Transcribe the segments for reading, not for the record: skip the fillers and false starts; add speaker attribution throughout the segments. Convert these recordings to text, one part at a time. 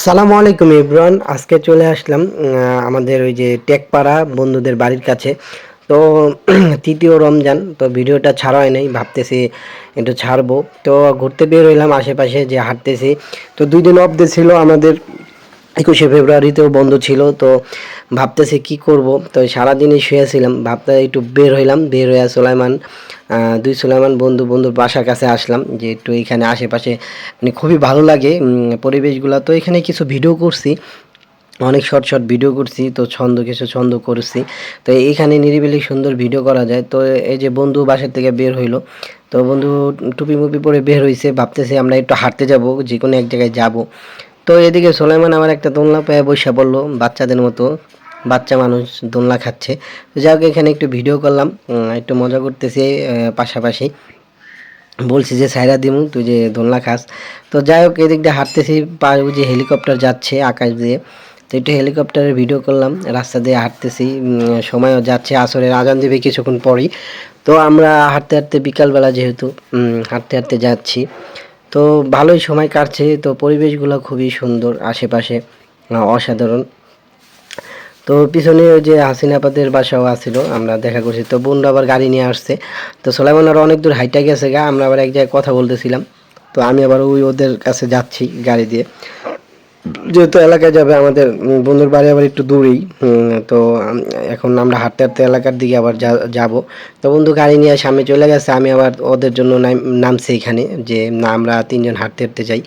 Speaker 1: আসসালামু আলাইকুম ইব্রান। আজকে চলে আসলাম আমাদের ওই যে টেকপাড়া বন্ধুদের বাড়ির কাছে। তো তৃতীয় রমজান, তো ভিডিওটা ছাড়া হয় নাই, ভাবতেছি একটু ছাড়বো। তো ঘুরতে বের হইলাম আশেপাশে, যে হাঁটতেছি। তো 2 দিন অফ ডে ছিল আমাদের, 21শে ফেব্রুয়ারিতেও বন্ধ ছিল। তো ভাবতেছি কি করব, তো সারাদিনই শুয়েছিলাম, ভাবতে একটু বের হইলাম। বের হইয়া সুলাইমান বন্ধুর বাসার কাছে আসলাম, যে একটু এখানে আশেপাশে মানে খুবই ভালো লাগে পরিবেশগুলো। তো এখানে কিছু ভিডিও করছি, অনেক শর্ট শর্ট ভিডিও করছি। তো কিছু ছন্দ করছি। তো এইখানে নিরিবিলি সুন্দর ভিডিও করা যায়। তো এই যে বন্ধু বাসার থেকে বের হইলো, তো বন্ধু টুপি মুপি পরে বের হইছে, ভাবতেছি আমরা একটু হাঁটতে যাব, যে কোনো এক জায়গায় যাব। তো এদিকে সোলাইমান আমার একটা দোলনা পায়ে বসে পড়লো, বাচ্চাদের মতো, বাচ্চা মানুষ দোলনা খাচ্ছে। তো যাই হোক, এখানে একটু ভিডিও করলাম, একটু মজা করতেছি। পাশাপাশি বলছি যে সাইরা দিমু, তুই যে দোলনা খাস। তো যাই হোক, এদিক দিয়ে হাঁটতেছি, পাশে যে হেলিকপ্টার যাচ্ছে আকাশ দিয়ে, তো একটু হেলিকপ্টারের ভিডিও করলাম। রাস্তা দিয়ে হাঁটতেছি, সময়ও যাচ্ছে, আসরের আজান দিবে কিছুক্ষণ পরেই। তো আমরা হাঁটতে হাঁটতে, বিকালবেলা যেহেতু, হাঁটতে হাঁটতে যাচ্ছি। তো ভালোই সময় কাটছে। তো পরিবেশগুলো খুবই সুন্দর আশেপাশে, অসাধারণ। তো পিছনে ওই যে হাসিনা আপাদের বাসাও আছিল, আমরা দেখা করছি। তো বোনরা আবার গাড়ি নিয়ে আসছে। তো সোলাইমান আরও অনেক দূর হাইটা গেছে গা, আমরা আবার এক জায়গায় কথা বলতেছিলাম। তো আমি আবার ওদের কাছে যাচ্ছি গাড়ি দিয়ে, যেহেতু এলাকায় যাবে আমাদের। বন্ধুর বাড়ি আবার একটু দূরেই। তো এখন আমরা হাঁটতে হাঁটতে এলাকার দিকে আবার যাব। তো বন্ধু গাড়ি নিয়ে সামনে চলে গেছে, আমি আবার ওদের জন্য নামছি এখানে, যে না আমরা 3জন হাঁটতে হাঁটতে যাই।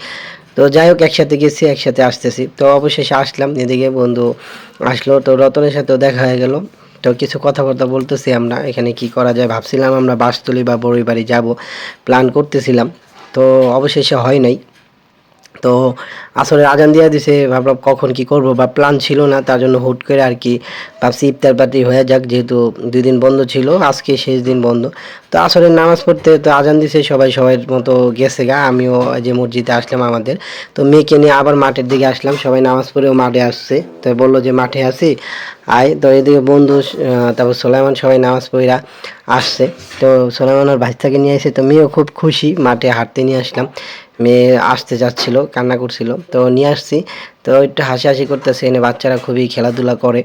Speaker 1: তো যাই হোক, একসাথে গেছি, একসাথে আসতেছি। তো অবশেষে আসলাম, এদিকে বন্ধু আসলো, তো রতনের সাথেও দেখা হয়ে গেল। তো কিছু কথাবার্তা বলতেছি আমরা, এখানে কি করা যায় ভাবছিলাম, আমরা বাসতলী বা বড়ই বাড়ি যাব, প্ল্যান করতেছিলাম। তো অবশেষে হয় নাই। তো আসলে আজান দিয়ে দিছে, ভাবলাম কখন কি করব, বা প্ল্যান ছিল না, তার জন্য হুট করে আর কি ভাবছি ইফতার পার্টি হয়ে যাক, যেহেতু 2 দিন বন্ধ ছিল, আজকে শেষ দিন বন্ধ। তো আসলে নামাজ পড়তে তো আজান দিছে, সবাই সবার মতো গেছে গা, আমিও যে মসজিদে আসলাম আমাদের। তো মেয়েকে নিয়ে আবার মাঠের দিকে আসলাম, সবাই নামাজ পড়েও মাঠে আসছে। তো বললো যে মাঠে আছি, আয়। তো এদিকে বন্ধু, তারপর সোলাইমান, সবাই নামাজ পড়া আসছে। তো সোলাইমানের ভাইস্তাকে নিয়ে এসে, তো মেয়েও খুব খুশি, মাঠে হাঁটতে নিয়ে আসলাম। মেয়ে আসতে যাচ্ছিল, কান্না করছিল, তো নিয়ে আসছি। তো একটু হাসাহাসি করতেছে, এনে বাচ্চারা খুবই খেলাধুলা করে,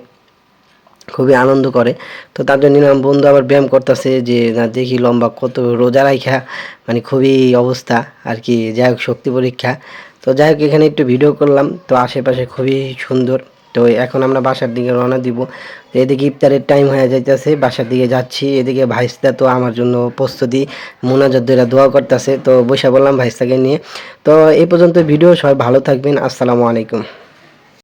Speaker 1: খুবই আনন্দ করে। তো তার জন্য নিলাম। বন্ধু আবার ব্যায়াম করতেছে, যে না দেখি লম্বা কত রোজা রাইখা, মানে খুবই অবস্থা আর কি। যাই হোক, শক্তি পরীক্ষা। তো যাই হোক, এখানে একটু ভিডিও করলাম। তো আশেপাশে খুবই সুন্দর। তো এখন আমরা বাসার দিকে রওনা দিব। তো এদিকে ইফতারের টাইম হয়ে যাইতেছে, বাসার দিকে যাচ্ছি। এদিকে ভাইস্তা তো আমার জন্য প্রস্তুতি, মোনাজাত ধরে দোয়া করতেছে। তো বসে বললাম ভাইস্তাকে নিয়ে। তো এই পর্যন্ত ভিডিও, সবাই ভালো থাকবেন। আসসালামু আলাইকুম।